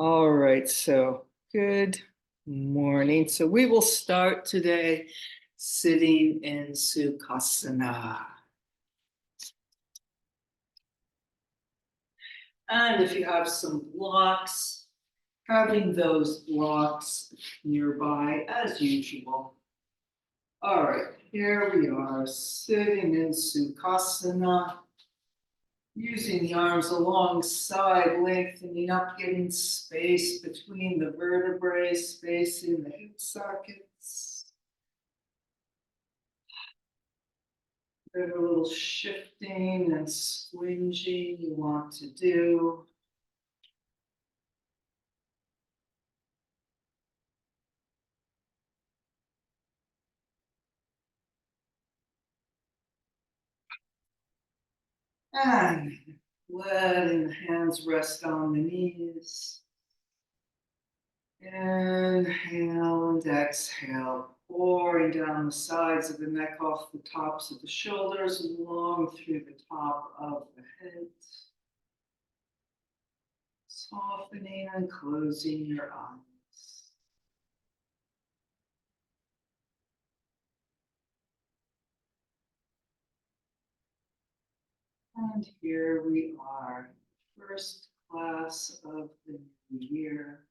All right, so good morning. So we will start today sitting in Sukhasana. And if you have some blocks, having those blocks nearby as usual. All right, here we are sitting in Sukhasana. Using the arms alongside, lengthening up, getting space between the vertebrae, space in the hip sockets. There's a little shifting and squinging you want to do. And letting the hands rest on the knees. Inhale and exhale, pouring down the sides of the neck off the tops of the shoulders, along through the top of the head. Softening and closing your eyes. And here we are, first class of the new year.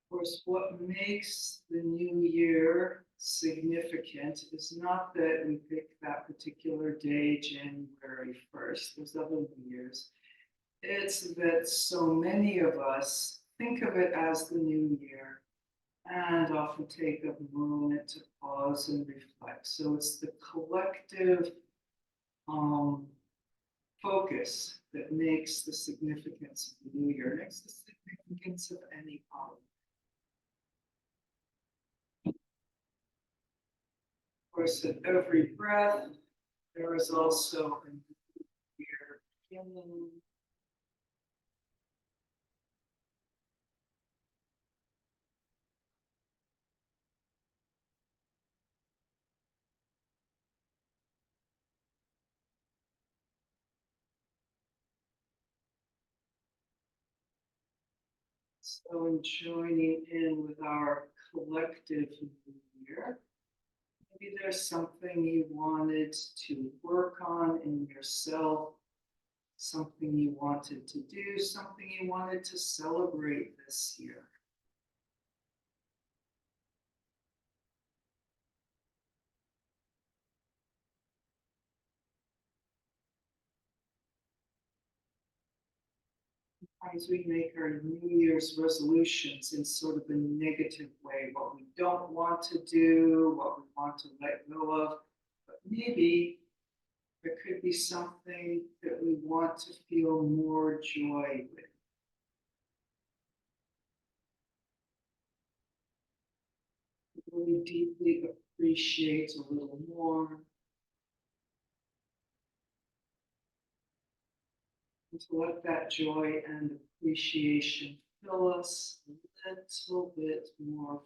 Of course, what makes the new year significant is not that we pick that particular day, January 1st, there's other New Years. It's that so many of us think of it as the new year and often take a moment to pause and reflect. So it's the collective focus that makes the significance of the new year, makes the significance of any holiday. Of course, at every breath, there is also a new year beginning. So in joining in with our collective new year, maybe there's something you wanted to work on in yourself, something you wanted to do, something you wanted to celebrate this year. Sometimes we make our New Year's resolutions in sort of a negative way, what we don't want to do, what we want to let go of, but maybe there could be something that we want to feel more joy with. Really deeply appreciate a little more. And to let that joy and appreciation fill us a little bit more.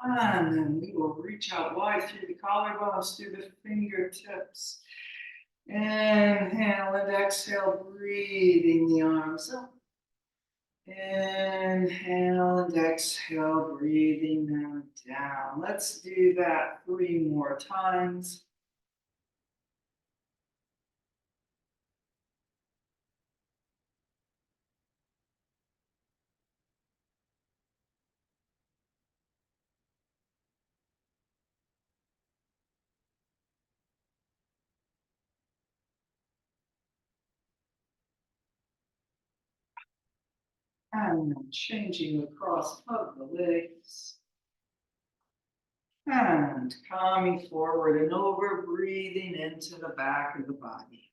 And then we will reach out wide through the collarbones, through the fingertips. Inhale and exhale, breathing the arms up. Inhale and exhale, breathing them down. Let's do that 3 more times. And then changing the cross of the legs. And coming forward and over, breathing into the back of the body.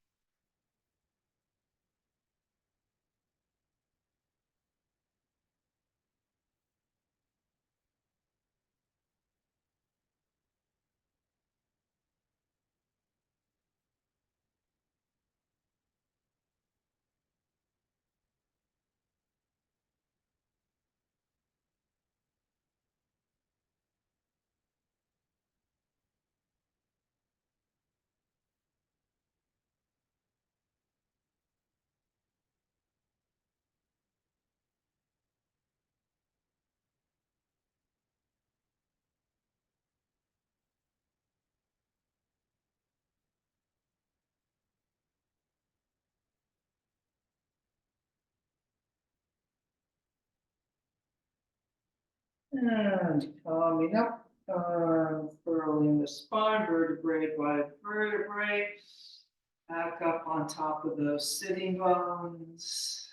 And coming up, furling the spine, vertebrae by vertebrae. Back up on top of those sitting bones.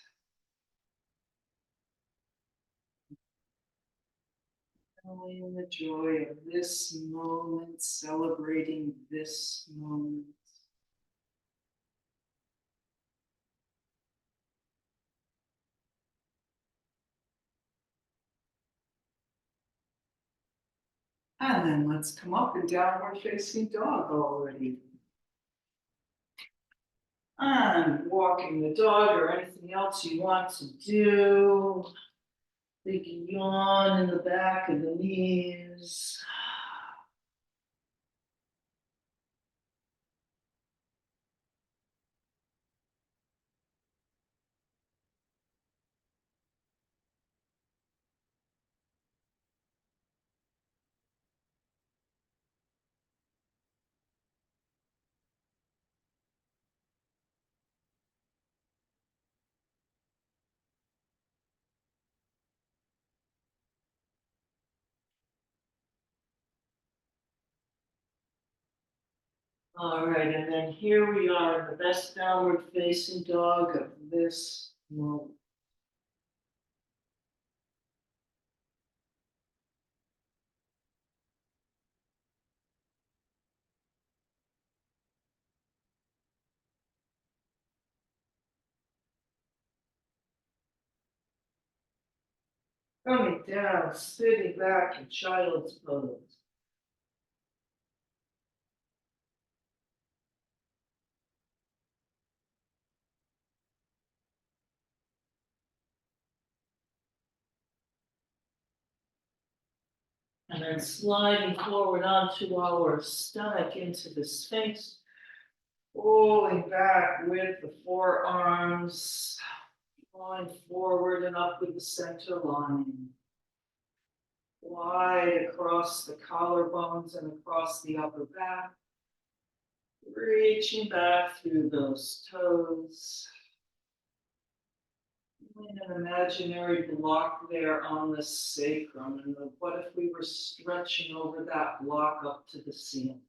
Feeling the joy of this moment, celebrating this moment. And then let's come up and downward facing dog already. And walking the dog or anything else you want to do. Big yawn in the back of the knees. All right, and then here we are in the best downward facing dog of this moment. Coming down, sitting back in child's pose. And then sliding forward onto our stomach into the Sphinx. Pulling back with the forearms, going forward and up with the center line. Wide across the collarbones and across the upper back. Reaching back through those toes. An imaginary block there on the sacrum. And what if we were stretching over that block up to the ceiling?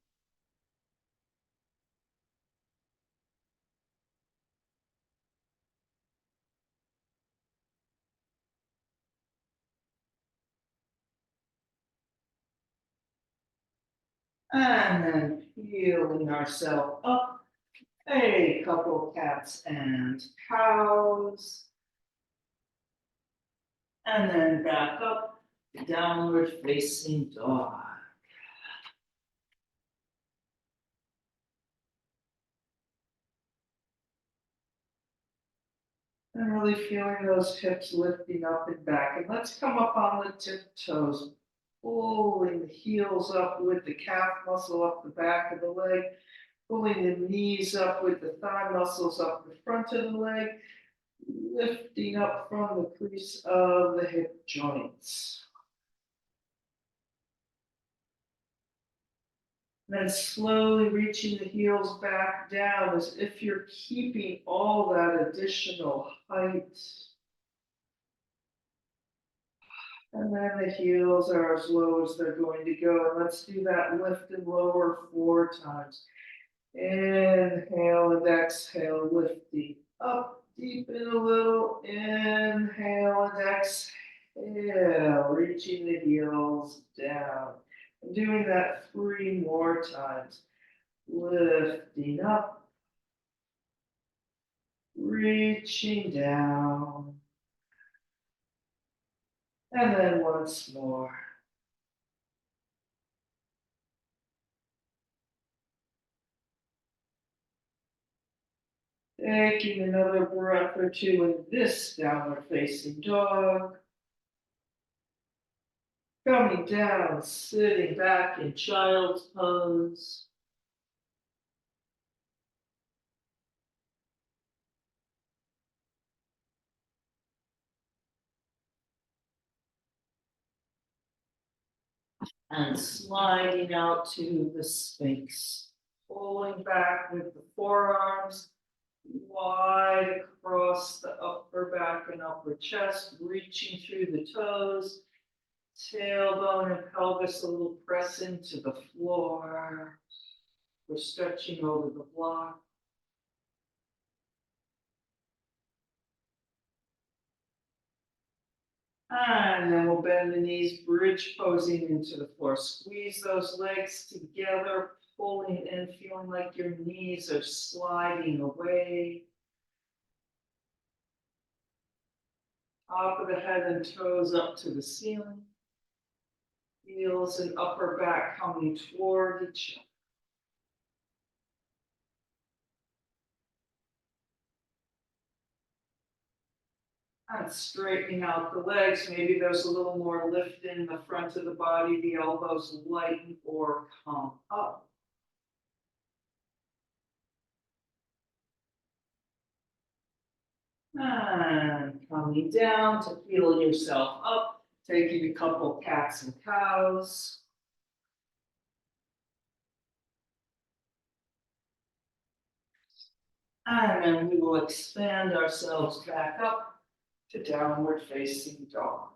And then peeling ourselves up. A couple cats and cows. And then back up, downward facing dog. And really feeling those hips lifting up and back. And let's come up on the tiptoes, pulling the heels up with the calf muscle up the back of the leg, pulling the knees up with the thigh muscles up the front of the leg, lifting up from the crease of the hip joints. Then slowly reaching the heels back down as if you're keeping all that additional height. And then the heels are as low as they're going to go. And let's do that lift and lower 4 times. Inhale and exhale, lifting up, deepen a little. Inhale and exhale, reaching the heels down. And doing that 3 more times. Lifting up, reaching down, and then once more. Taking another breath or 2 in this downward facing dog. Coming down, sitting back in child's pose. And sliding out to the Sphinx. Pulling back with the forearms wide across the upper back and upper chest, reaching through the toes. Tailbone and pelvis a little press into the floor. We're stretching over the block. And then we'll bend the knees, bridge posing into the floor. Squeeze those legs together, pulling in, feeling like your knees are sliding away. Top of the head and toes up to the ceiling. Heels and upper back coming toward each other. And straightening out the legs. Maybe there's a little more lift in the front of the body. The elbows lighten or come up. And coming down to feel yourself up. Taking a couple cats and cows. And then we will expand ourselves back up to downward facing dog.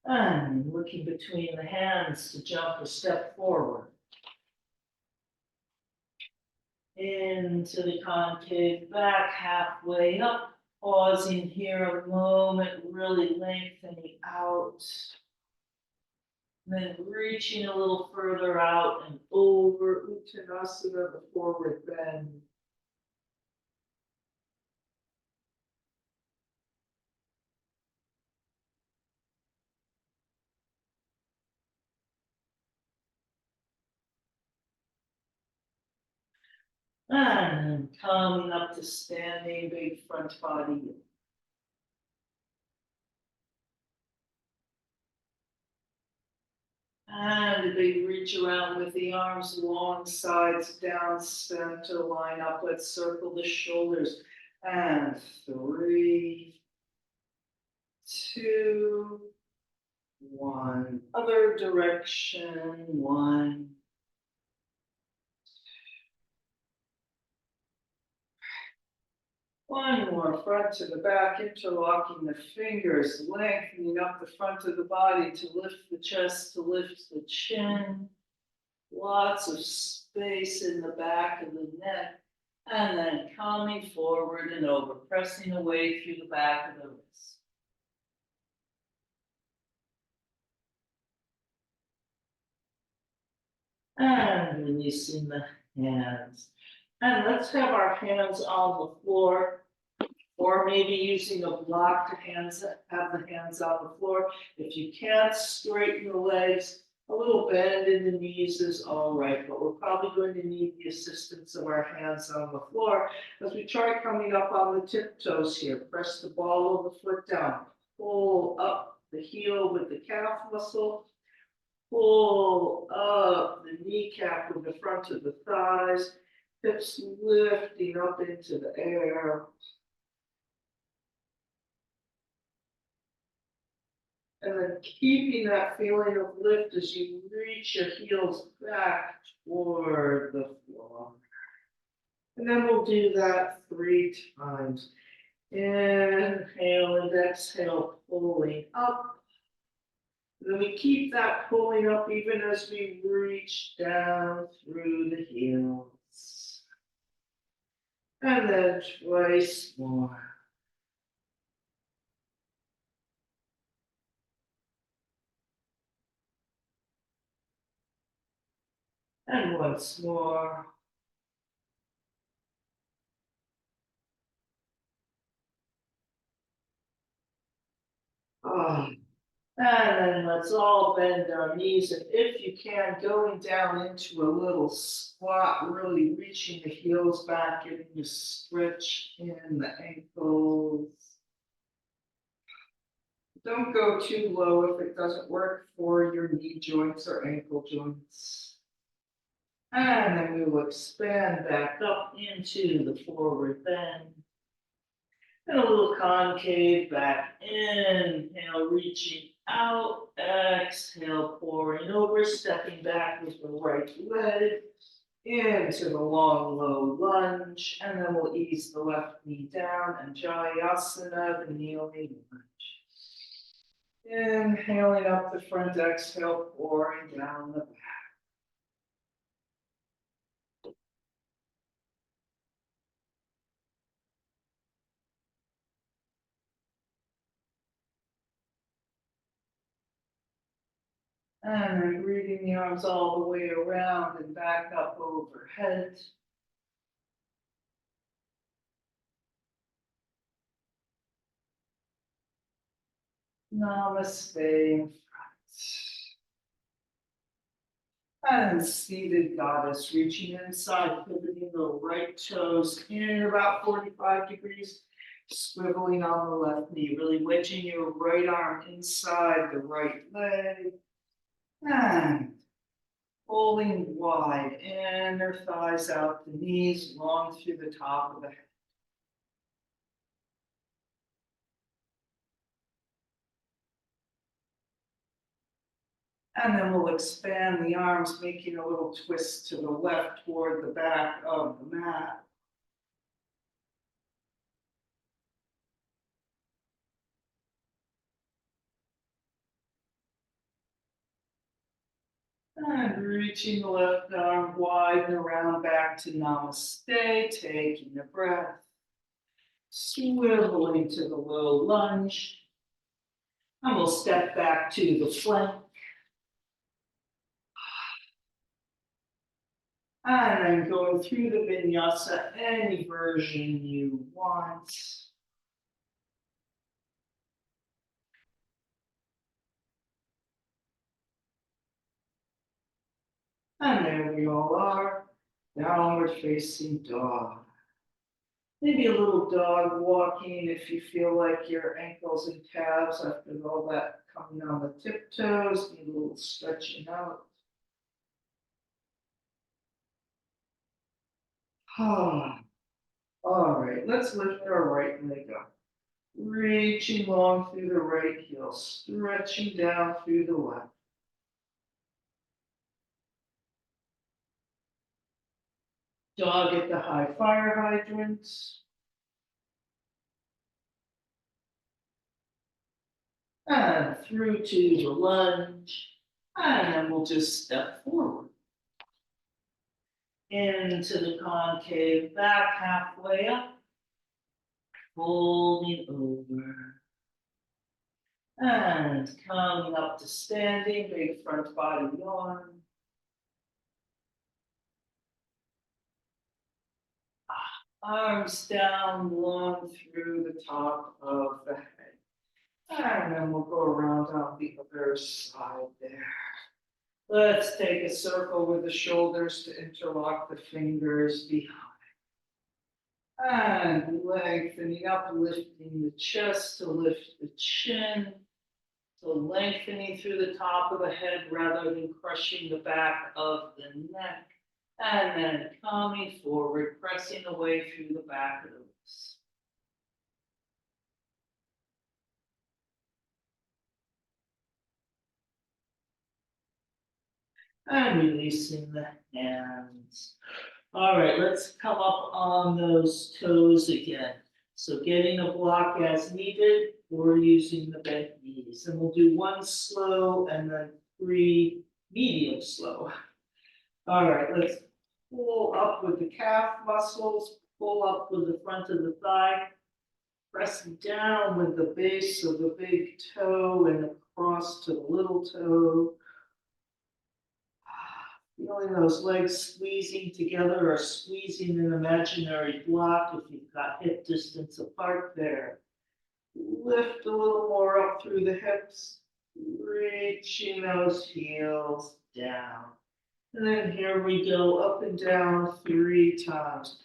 And looking between the hands to jump a step forward. Into the concave back, halfway up. Pausing here a moment, really lengthening out. Then reaching a little further out and over Uttanasana, the forward bend. And coming up to standing, big front body. And a big reach around with the arms, long sides down, center, line up. Let's circle the shoulders. And 3, 2, 1. Other direction, 1. One more, front to the back, interlocking the fingers, lengthening up the front of the body to lift the chest, to lift the chin. Lots of space in the back of the neck. And then coming forward and over, pressing away through the back of the wrist. And releasing the hands. And let's have our hands on the floor. Or maybe using a block to have the hands on the floor. If you can't straighten the legs, a little bend in the knees is all right, but we're probably going to need the assistance of our hands on the floor as we try coming up on the tiptoes here. Press the ball of the foot down, pull up the heel with the calf muscle, pull up the kneecap with the front of the thighs, hips lifting up into the air. And then keeping that feeling of lift as you reach your heels back toward the floor. And then we'll do that 3 times. Inhale and exhale, pulling up. And then we keep that pulling up even as we reach down through the heels. And then twice more. And once more. And then let's all bend our knees. And if you can, going down into a little squat, really reaching the heels back, getting a stretch in the ankles. Don't go too low if it doesn't work for your knee joints or ankle joints. And then we will expand back up into the forward bend. And a little concave back. Inhale, reaching out. Exhale, pouring over, stepping back with the right leg into the long, low lunge. And then we'll ease the left knee down and Jayasana, the kneeling lunge. Inhaling up the front, exhale, pouring down the back. And then breathing the arms all the way around and back up overhead. Namaste in front. And seated goddess, reaching inside, pivoting the right toes in about 45 degrees, swiveling on the left knee, really wedging your right arm inside the right leg. And pulling wide, inner thighs out, the knees long through the top of the head. And then we'll expand the arms, making a little twist to the left toward the back of the mat. And reaching the left arm wide and around back to Namaste, taking a breath. Swiveling to the low lunge. And we'll step back to the flank. And then going through the Vinyasa, any version you want. And there we all are, downward facing dog. Maybe a little dog walking if you feel like your ankles and calves, after all that coming on the tiptoes, need a little stretching out. All right, let's lift our right leg up. Reaching long through the right heel, stretching down through the left. Dog at the high fire hydrants. And through to the lunge. And then we'll just step forward. Into the concave back, halfway up. Folding over. And coming up to standing, big front body yawn. Arms down, long through the top of the head. And then we'll go around on the other side there. Let's take a circle with the shoulders to interlock the fingers behind. And lengthening up, lifting the chest to lift the chin. So lengthening through the top of the head rather than crushing the back of the neck. And then coming forward, pressing away through the back of the ribs. And releasing the hands. All right, let's come up on those toes again. So getting a block as needed, or using the bent knees. And we'll do one slow and then 3 medium slow. All right, let's pull up with the calf muscles, pull up with the front of the thigh, press down with the base of the big toe and across to the little toe. Feeling those legs squeezing together or squeezing an imaginary block if you've got hip distance apart there. Lift a little more up through the hips, reaching those heels down. And then here we go, up and down 3 times.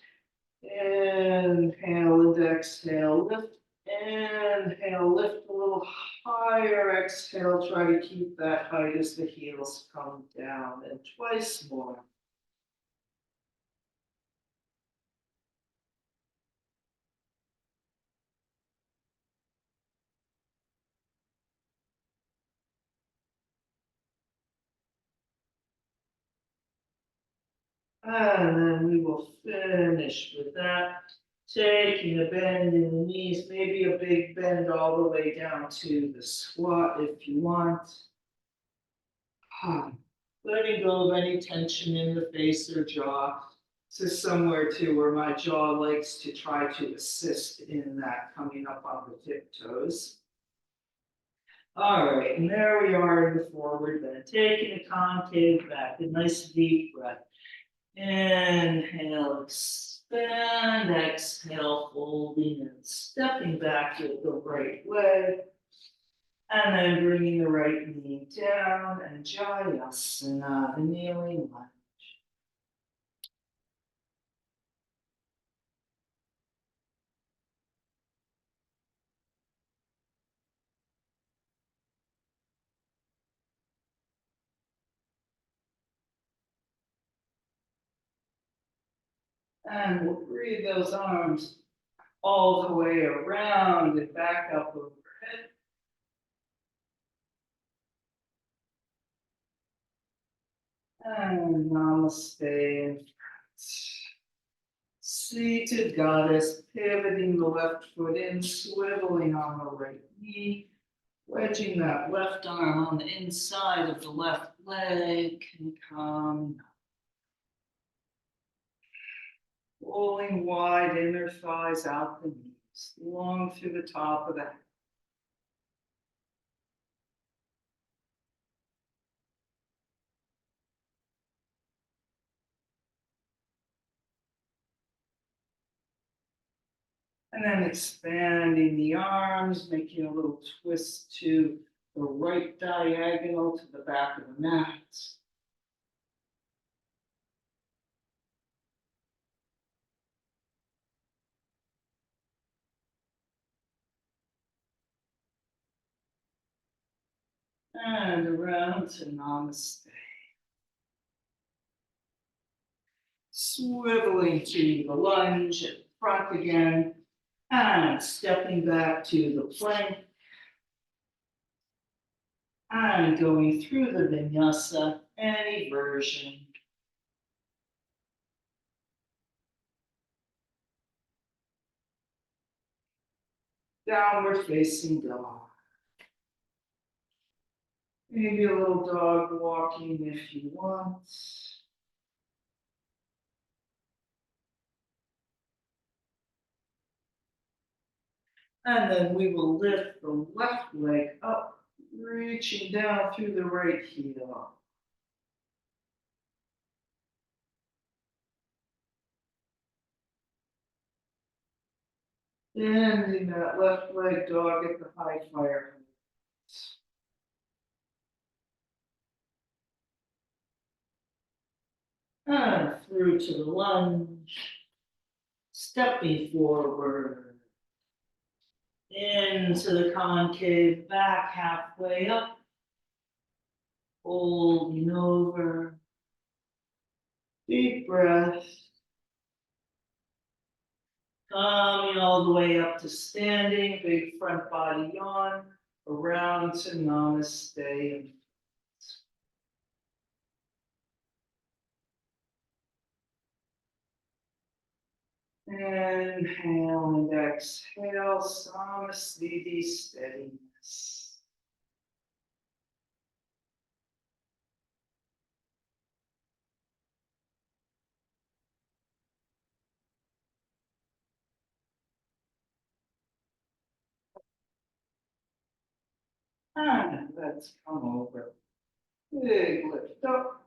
Inhale and exhale, lift. Inhale, lift a little higher. Exhale, try to keep that height as the heels come down. And twice more. And then we will finish with that. Taking a bend in the knees, maybe a big bend all the way down to the squat if you want. Letting go of any tension in the face or jaw. This is somewhere too where my jaw likes to try to assist in that coming up on the tiptoes. All right, and there we are in the forward bend. Taking a concave back, a nice deep breath. Inhale, expand, exhale, folding and stepping back with the right leg. And then bringing the right knee down and Jayasana, the kneeling lunge. And we'll breathe those arms all the way around and back up overhead. And Namaste in front. Seated goddess, pivoting the left foot in, swiveling on the right knee, wedging that left arm on the inside of the left leg, and come. Pulling wide inner thighs out the knees, long through the top of the head. And then expanding the arms, making a little twist to the right diagonal to the back of the mat. And around to Namaste. Swiveling to the lunge at front again. And stepping back to the plank. And going through the Vinyasa, any version. Downward facing dog. Maybe a little dog walking if you want. And then we will lift the left leg up, reaching down through the right heel. Bending that left leg dog at the high fire. And through to the lunge. Stepping forward. Into the concave back, halfway up. Holding over. Deep breath. Coming all the way up to standing, big front body yawn, around to Namaste. Inhale and exhale, Samasthiti, steadiness. And let's come over. Big lift up.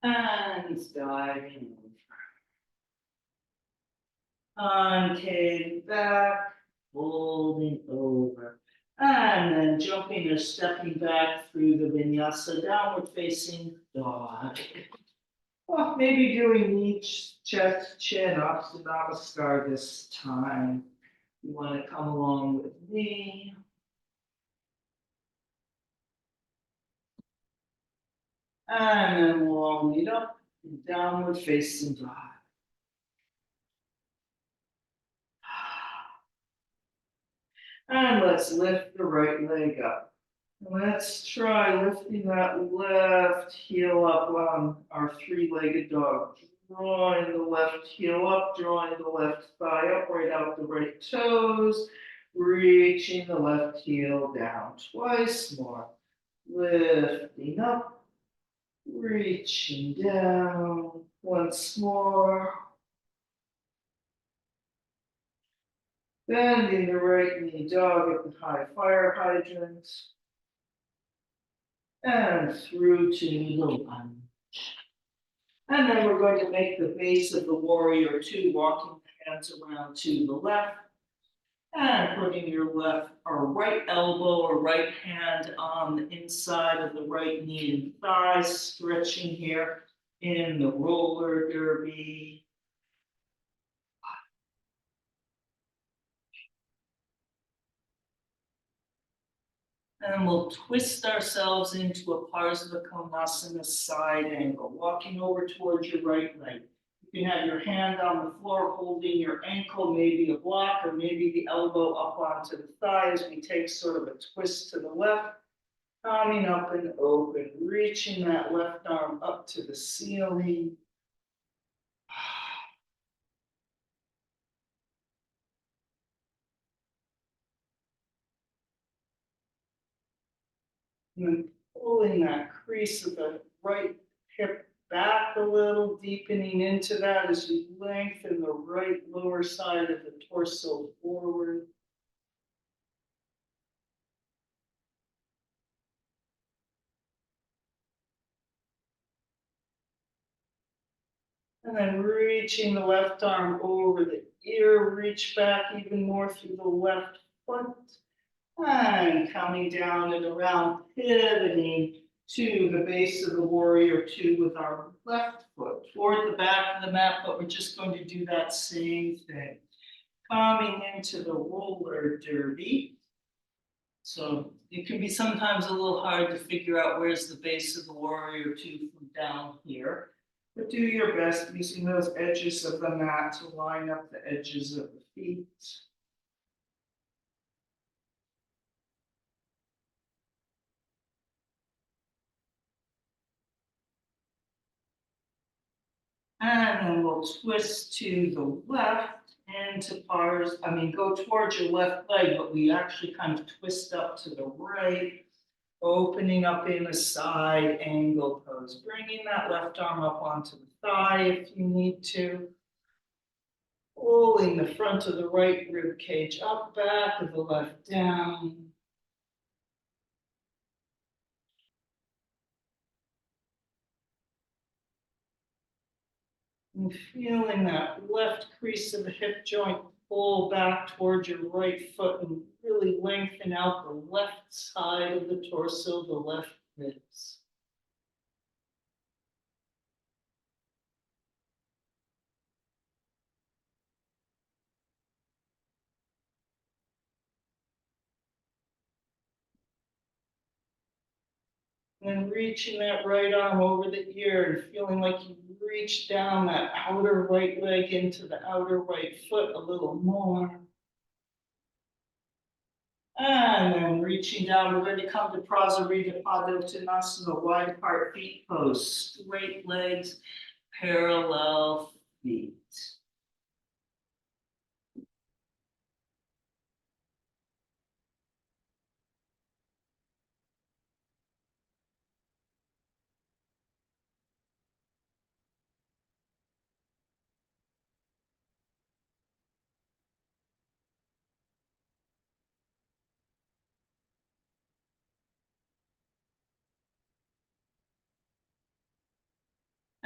And diving over. Concave back, folding over. And then jumping or stepping back through the Vinyasa, downward facing dog. Well, maybe doing knee, chest, chin ups, Namaste this time. You want to come along with me. And then we'll meet up, downward facing dog. And let's lift the right leg up. Let's try lifting that left heel up on our three-legged dog. Drawing the left heel up, drawing the left thigh up, right out the right toes, reaching the left heel down twice more. Lifting up, reaching down once more. Bending the right knee, dog at the high fire hydrant. And through to the lunge. And then we're going to make the base of the warrior two, walking the hands around to the left. And putting your left or right elbow or right hand on the inside of the right knee and thigh, stretching here in the roller derby. And we'll twist ourselves into a Parsva Konasana side angle, walking over towards your right leg. You can have your hand on the floor holding your ankle, maybe a block, or maybe the elbow up onto the thigh as we take sort of a twist to the left. Coming up and open, reaching that left arm up to the ceiling. And then pulling that crease of the right hip back a little, deepening into that as you lengthen the right lower side of the torso forward. And then reaching the left arm over the ear, reach back even more through the left foot. And coming down and around, pivoting to the base of the warrior two with our left foot toward the back of the mat, but we're just going to do that same thing. Coming into the roller derby. So it can be sometimes a little hard to figure out where's the base of the warrior two from down here. But do your best using those edges of the mat to line up the edges of the feet. And then we'll twist to the left into go towards your left leg, but we actually kind of twist up to the right, opening up in a side angle pose, bringing that left arm up onto the thigh if you need to. Pulling the front of the right rib cage up, back of the left down. And feeling that left crease of the hip joint pull back towards your right foot and really lengthen out the left side of the torso, the left ribs. And reaching that right arm over the ear and feeling like you reach down that outer right leg into the outer right foot a little more. And then reaching down, we're going to come to Prasarita Padottanasana, wide apart feet pose, straight legs, parallel feet.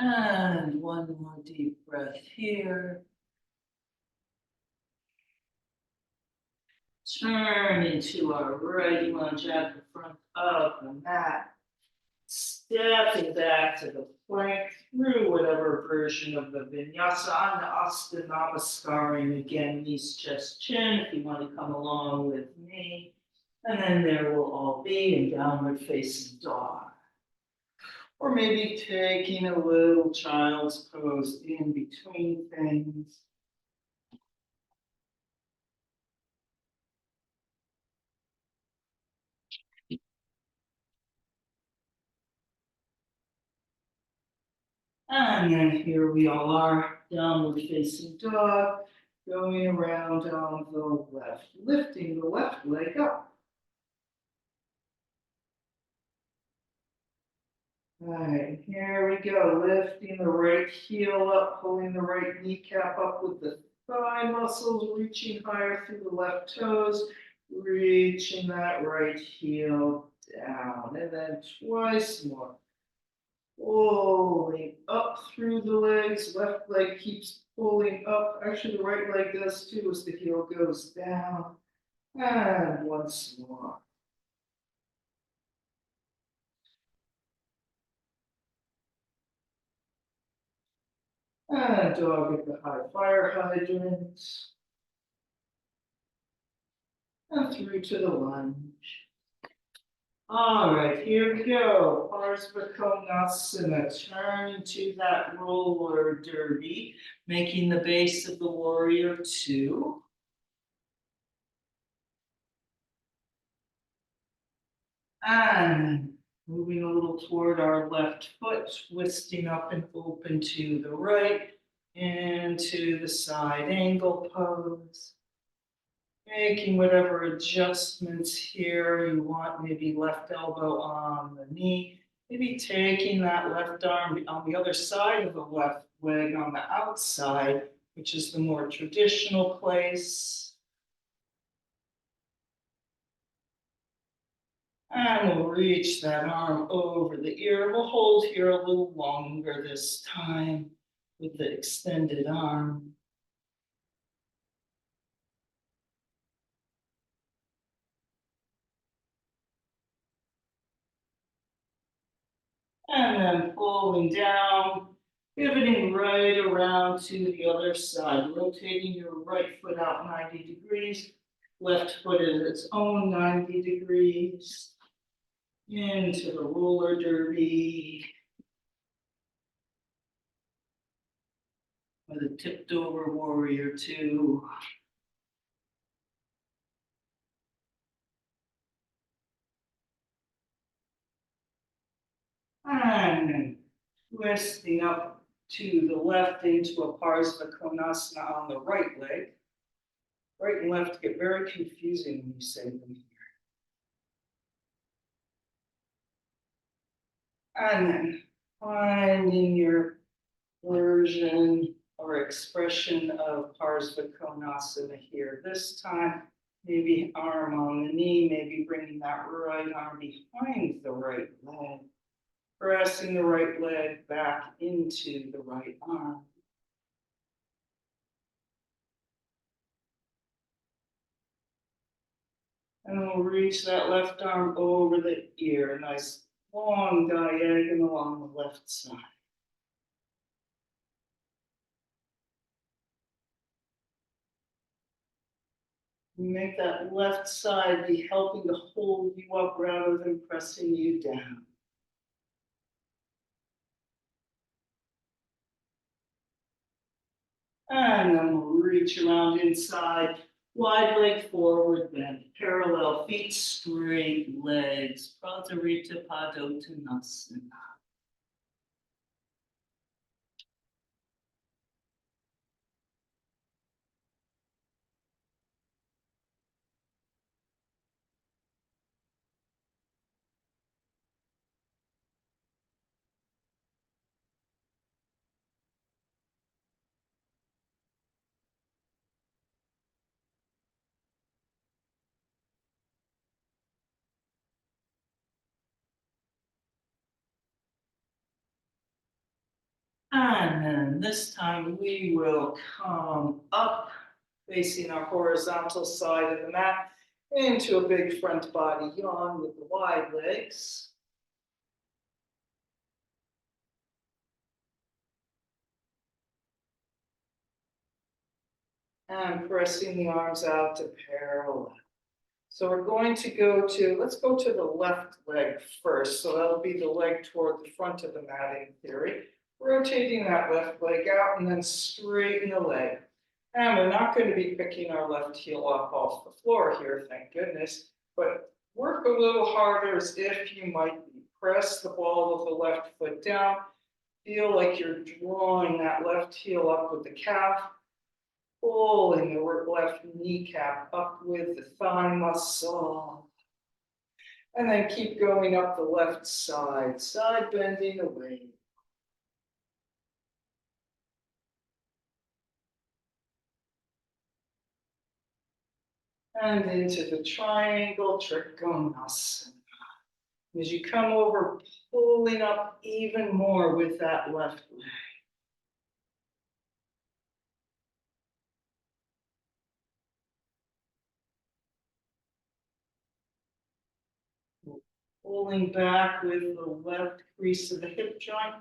And one more deep breath here. Turn into our righty lunge at the front of the mat. Stepping back to the plank through whatever version of the Vinyasa Namaste Namaskaring. Again, knees, chest, chin, if you want to come along with me. And then there will all be in downward facing dog. Or maybe taking a little child's pose in between things. And then here we all are, downward facing dog, going around on the left, lifting the left leg up. All right, here we go, lifting the right heel up, pulling the right kneecap up with the thigh muscles, reaching higher through the left toes, reaching that right heel down, and then twice more. Pulling up through the legs, left leg keeps pulling up. Actually, the right leg does too as the heel goes down. And once more. And dog at the high fire hydrant. And through to the lunge. All right, here we go. Parsvakonasana. Turn to that roller derby, making the base of the warrior two. And moving a little toward our left foot, twisting up and open to the right, into the side angle pose. Making whatever adjustments here you want, maybe left elbow on the knee, maybe taking that left arm on the other side of the left leg on the outside, which is the more traditional place. And we'll reach that arm over the ear. We'll hold here a little longer this time with the extended arm. And then pulling down, pivoting right around to the other side, rotating your right foot out 90 degrees, left foot at its own 90 degrees, into the roller derby, or the tipped over warrior two. And then twisting up to the left into a Parsvakonasana on the right leg. Right and left get very confusing when you say them here. And then finding your version or expression of Parsvakonasana here. This time, maybe arm on the knee, maybe bringing that right arm behind the right leg. Pressing the right leg back into the right arm. And we'll reach that left arm over the ear, a nice long diagonal on the left side. Make that left side be helping to hold you up rather than pressing you down. And then we'll reach around inside, wide leg forward bend, parallel feet, straight legs, Prasarita Padottanasana. And then this time we will come up, facing our horizontal side of the mat, into a big front body yawn with the wide legs. And pressing the arms out to parallel. So we're going to go to, let's go to the left leg first. So that'll be the leg toward the front of the mat in theory. Rotating that left leg out and then straighten the leg. And we're not going to be picking our left heel up off the floor here, thank goodness. But work a little harder as if you might be. Press the ball of the left foot down. Feel like you're drawing that left heel up with the calf, pulling the left kneecap up with the thigh muscle. And then keep going up the left side, side bending away. And into the triangle trikonasana. As you come over, pulling up even more with that left leg. Pulling back with the left crease of the hip joint,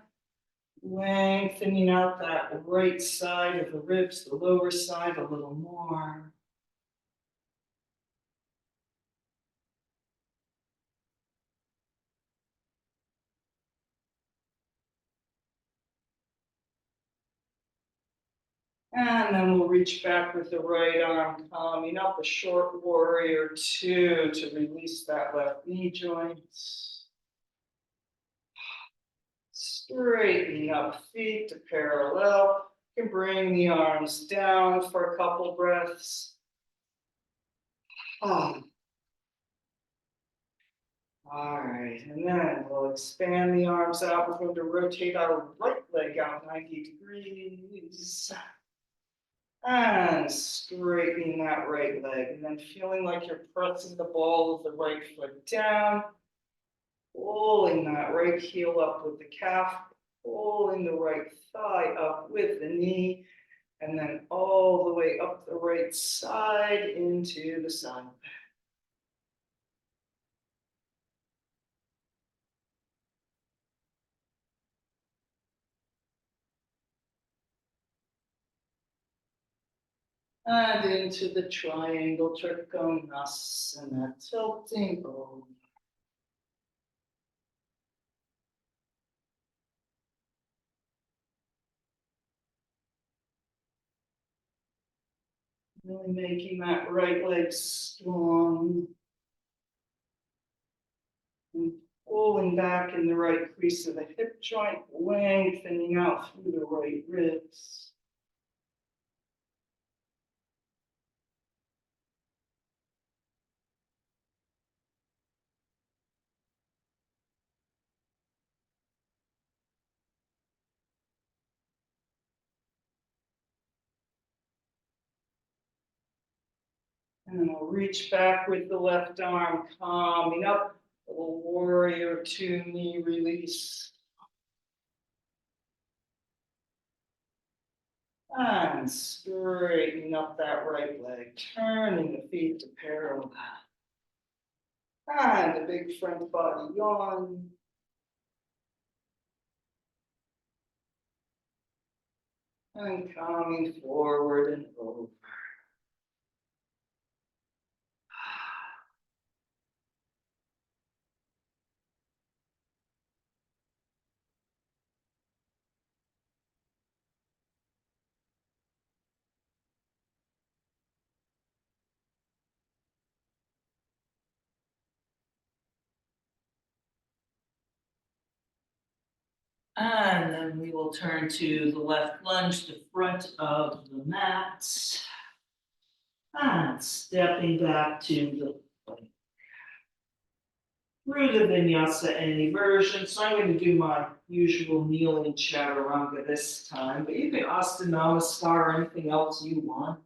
lengthening out that right side of the ribs, the lower side a little more. And then we'll reach back with the right arm, coming up a short warrior two to release that left knee joint. Straightening up feet to parallel. You can bring the arms down for a couple breaths. All right, and then we'll expand the arms out. We're going to rotate our right leg out 90 degrees. And straightening that right leg. And then feeling like you're pressing the ball of the right foot down. Pulling that right heel up with the calf. Pulling the right thigh up with the knee. And then all the way up the right side into the side bend. And into the triangle trikonasana, tilting over. Really making that right leg strong. And pulling back in the right crease of the hip joint, lengthening out through the right ribs. And then we'll reach back with the left arm, coming up, a little warrior two knee release. And straightening up that right leg, turning the feet to parallel. And a big front body yawn. And coming forward and over. And then we will turn to the left lunge, the front of the mat. And stepping back to the through the Vinyasa any version. So I'm going to do my usual kneeling chaturanga this time, but you can Asta Namaste or anything else you want.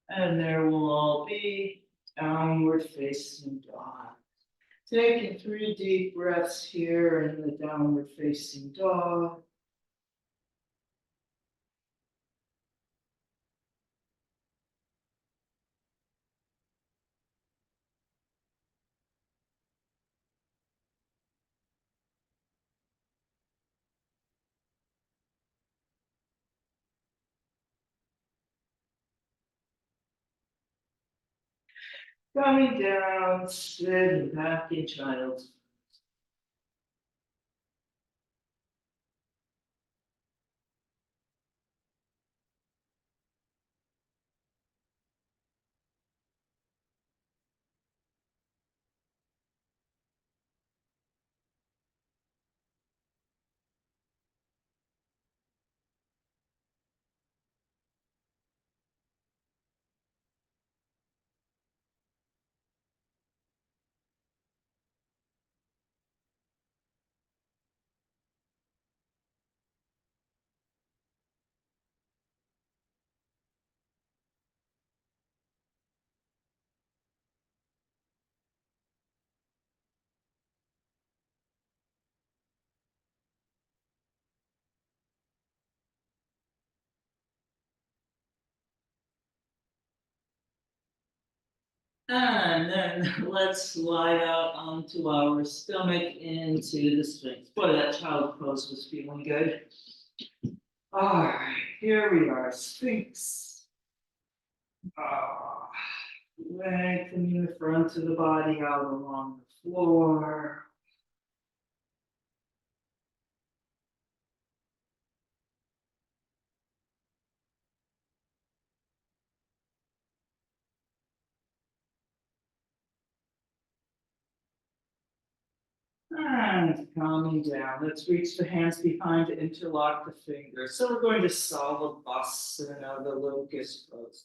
And there will all be downward facing dog. Taking 3 deep breaths here in the downward facing dog. Coming down, sitting back in child's. And then let's slide out onto our stomach into the Sphinx. Boy, that child pose was feeling good. All right, here we are, Sphinx. Lengthening the front of the body out along the floor. And calming down. Let's reach the hands behind to interlock the fingers. So we're going to Salabhasana, the locust pose.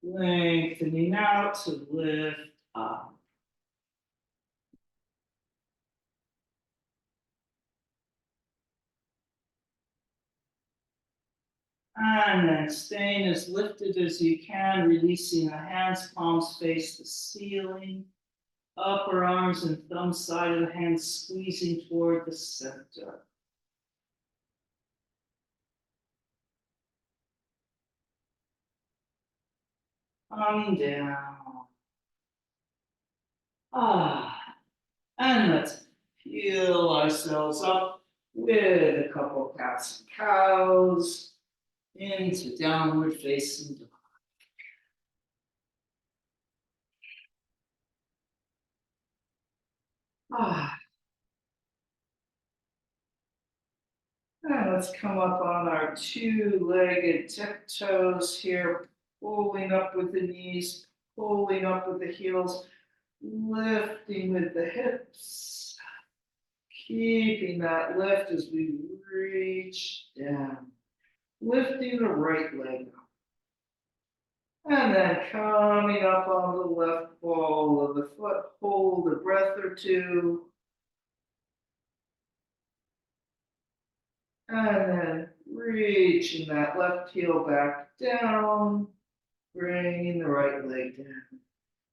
Lengthening out to lift up. And then staying as lifted as you can, releasing the hands, palms face the ceiling. Upper arms and thumb side of the hands squeezing toward the center. Calming down. And let's heal ourselves up with a couple cats and cows into downward facing dog. And let's come up on our two-legged tiptoes here, pulling up with the knees, pulling up with the heels, lifting with the hips, keeping that lift as we reach down, lifting the right leg up. And then coming up on the left ball of the foot, hold a breath or two. And then reaching that left heel back down, bringing the right leg down.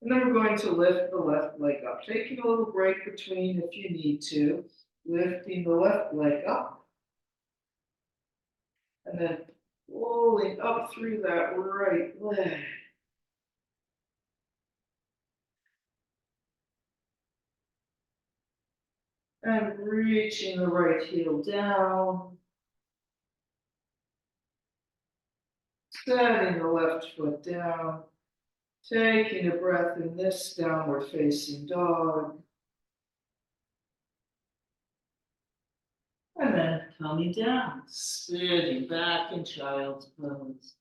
And then we're going to lift the left leg up, taking a little break between if you need to, lifting the left leg up. And then pulling up through that right leg. And reaching the right heel down. Setting the left foot down. Taking a breath in this downward facing dog. And then coming down, sitting back in child's pose.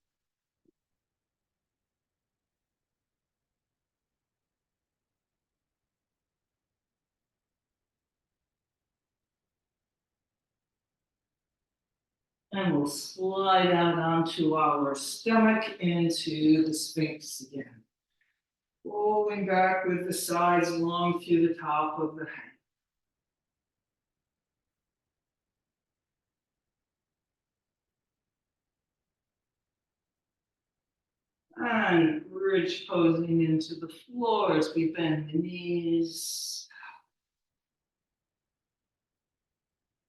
And we'll slide out onto our stomach into the Sphinx again. Pulling back with the sides along through the top of the head. And bridge posing into the floor as we bend the knees.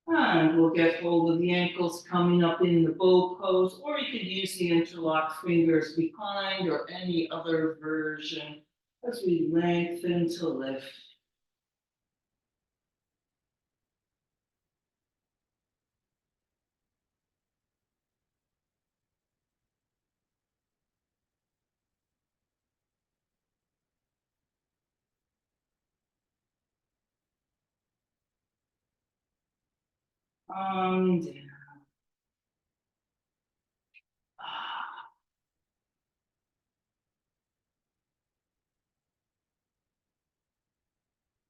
And we'll get hold of the ankles coming up in the bow pose, or you could use the interlocked fingers behind or any other version as we lengthen to lift. Down.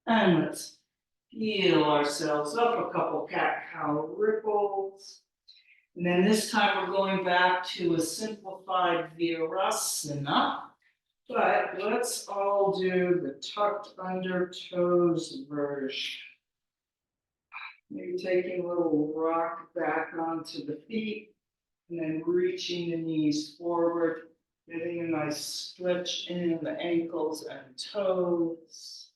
And let's heal ourselves up, a couple cat-cow ripples. And then this time we're going back to a simplified Virasana. But let's all do the tucked under toes version. Maybe taking a little rock back onto the feet and then reaching the knees forward, getting a nice stretch in the ankles and toes.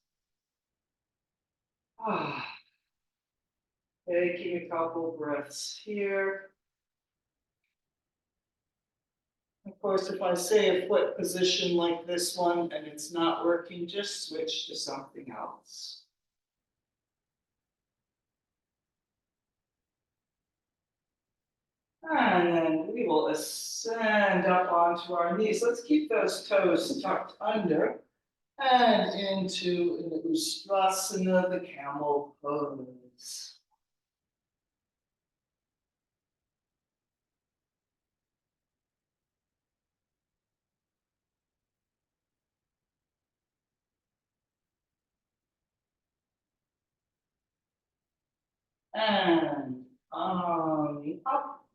Taking a couple breaths here. course, if I say a foot position like this one and it's not working, just switch to something else. And then we will ascend up onto our knees. Let's keep those toes tucked under and into an Ustrasana, the camel pose. And up,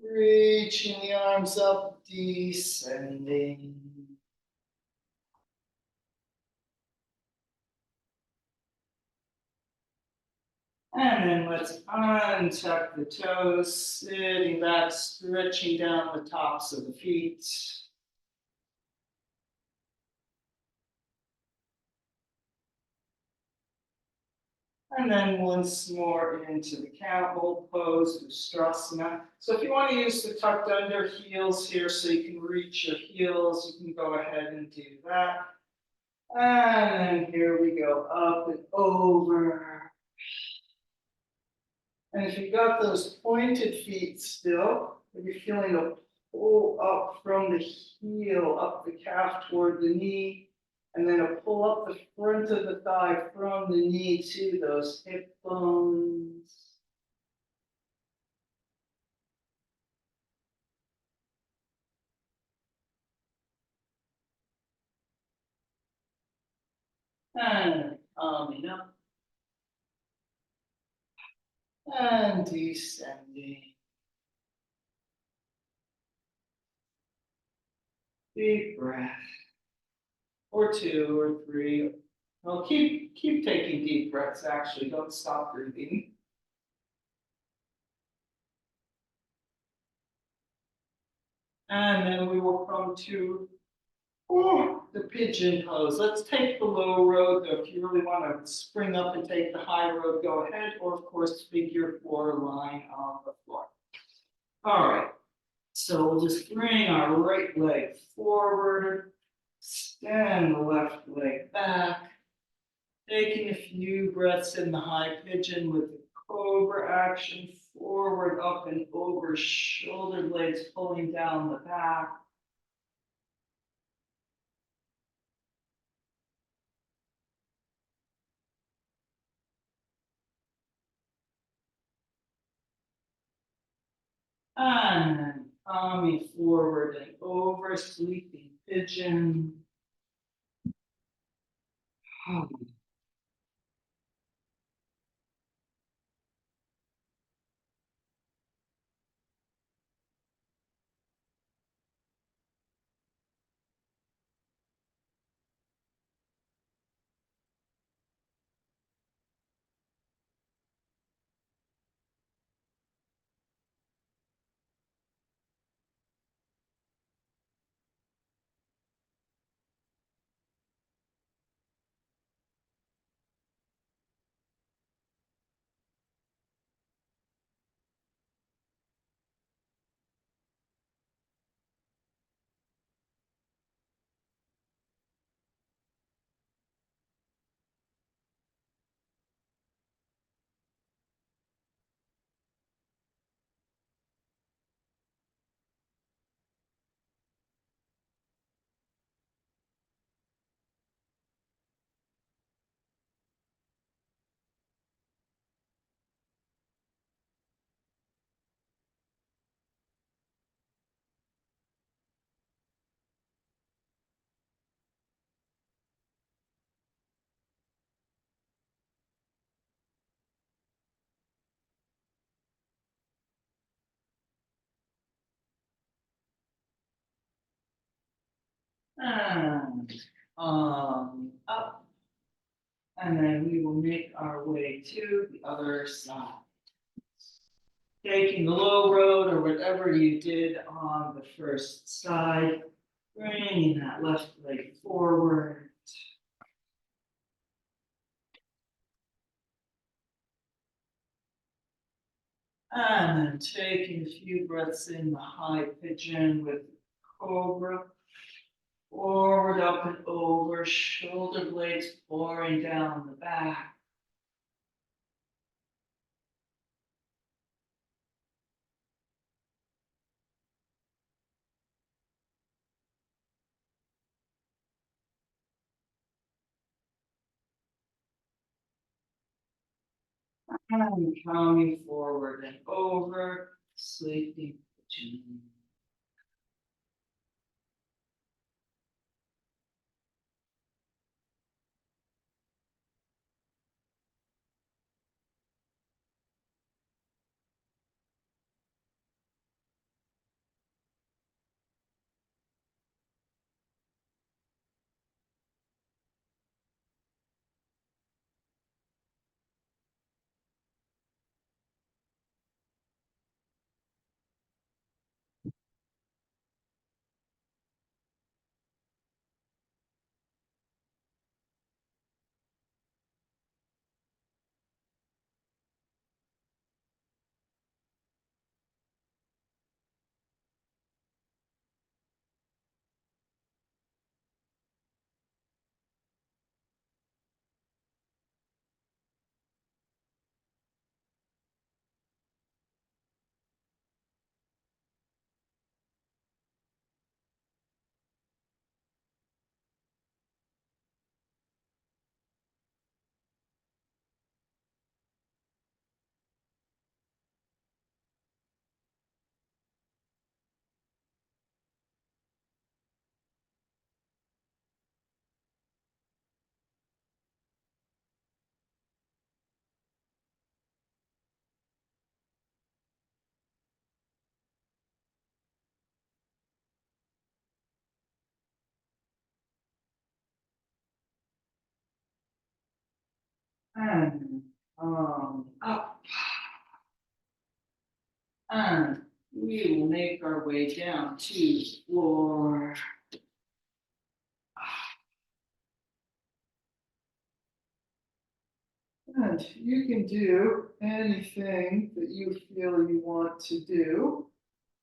reaching the arms up, descending. And then let's untuck the toes, sitting back, stretching down the tops of the feet. And then once more into the camel pose, Ustrasana. So if you want to use the tucked under heels here so you can reach your heels, you can go ahead and do that. And then here we go, up and over. And if you got those pointed feet still, if you're feeling a pull up from the heel, up the calf toward the knee, and then a pull up the front of the thigh from the knee to those hip bones. And coming up. And descending. Deep breath. Or two or three. Well, keep taking deep breaths, actually. Don't stop breathing. And then we will come to the pigeon pose. Let's take the low road, though. If you really want to spring up and take the high road, go ahead. Or, of course, figure four lying on the floor. All right. So we'll just bring our right leg forward, extend the left leg back, taking a few breaths in the high pigeon with the cobra action, forward, up and over, shoulder blades pulling down the back. And then coming forward and over, sleeping pigeon. And up. And then we will make our way to the other side. Taking the low road or whatever you did on the first side, bringing that left leg forward. And then taking a few breaths in the high pigeon with the cobra. Forward, up and over, shoulder blades pouring down the back. And coming forward and over, sleeping pigeon. And up. And we will make our way down to the floor. And you can do anything that you feel you want to do,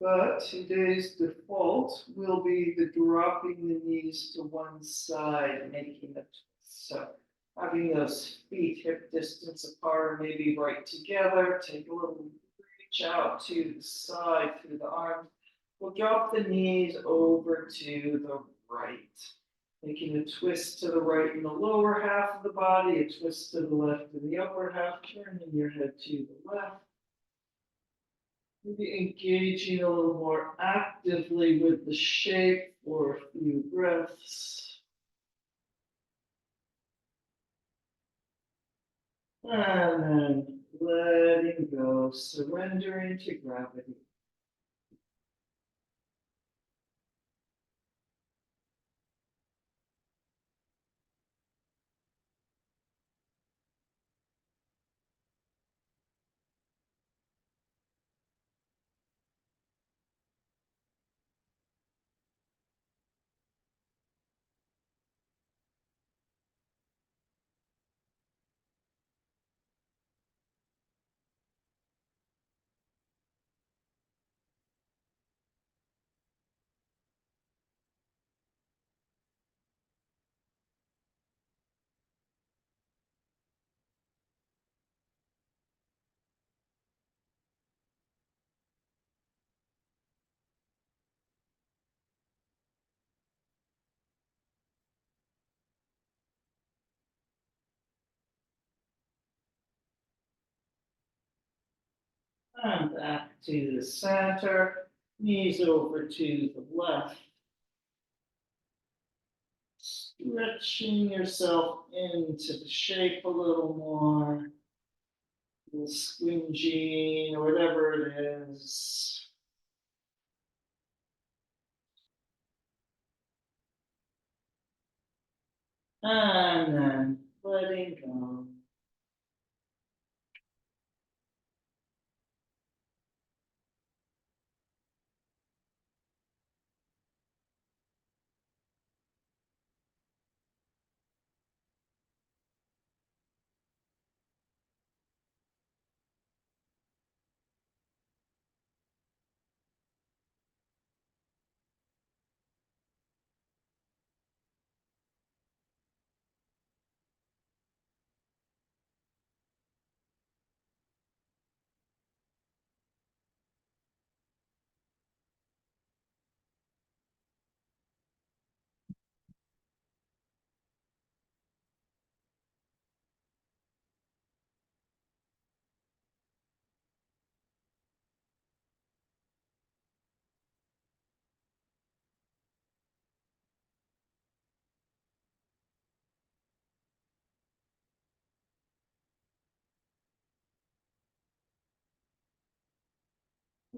but today's default will be the dropping the knees to one side, making a twist. So having those feet hip distance apart, maybe right together, take a little reach out to the side through the arms. We'll drop the knees over to the right. Making a twist to the right in the lower half of the body, a twist to the left in the upper half, turning your head to the left. Maybe engaging a little more actively with the shape for a few breaths. And then letting go, surrendering to gravity. And back to the center, knees over to the left. Stretching yourself into the shape a little more, a little squinging or whatever it is. And then letting go.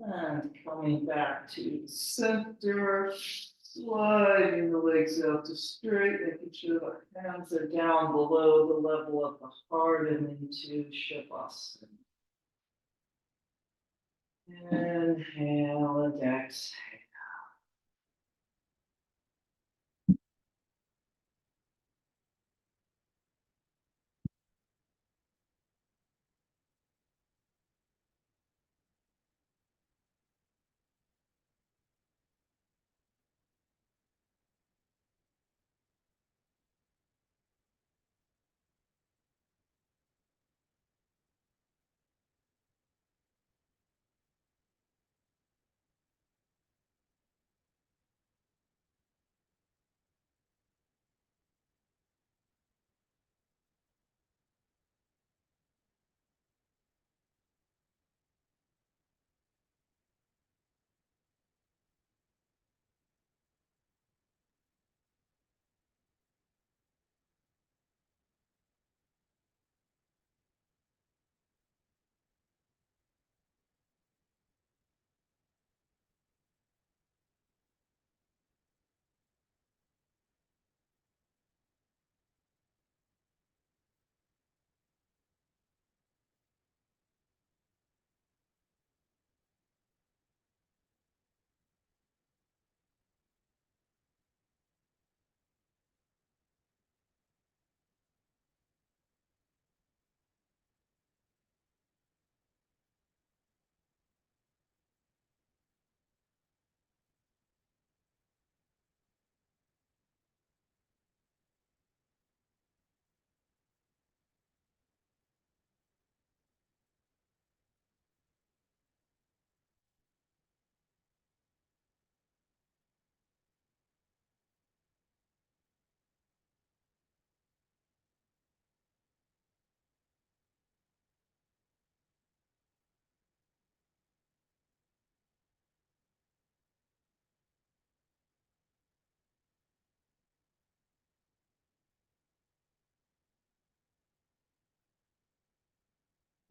And coming back to Center, sliding the legs out to straight, making sure the hands are down below the level of the heart and into Shavasana. Inhale and exhale.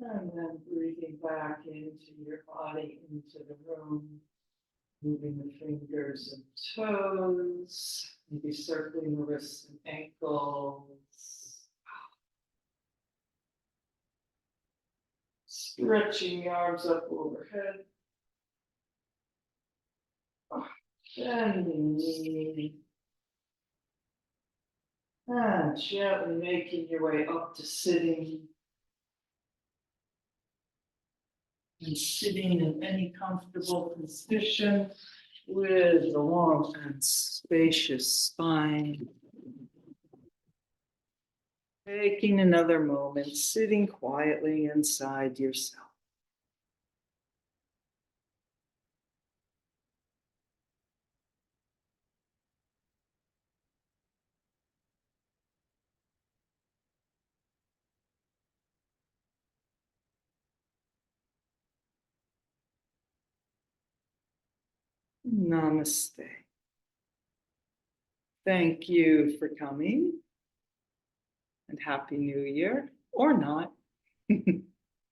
And then breathing back into your body, into the room, moving the fingers and toes, maybe circling the wrists and ankles. Stretching the arms up overhead. Bending knee. And gently making your way up to sitting. And sitting in any comfortable position with a long and spacious spine. Taking another moment, sitting quietly inside yourself. Namaste. Thank you for coming, and Happy New Year, or not.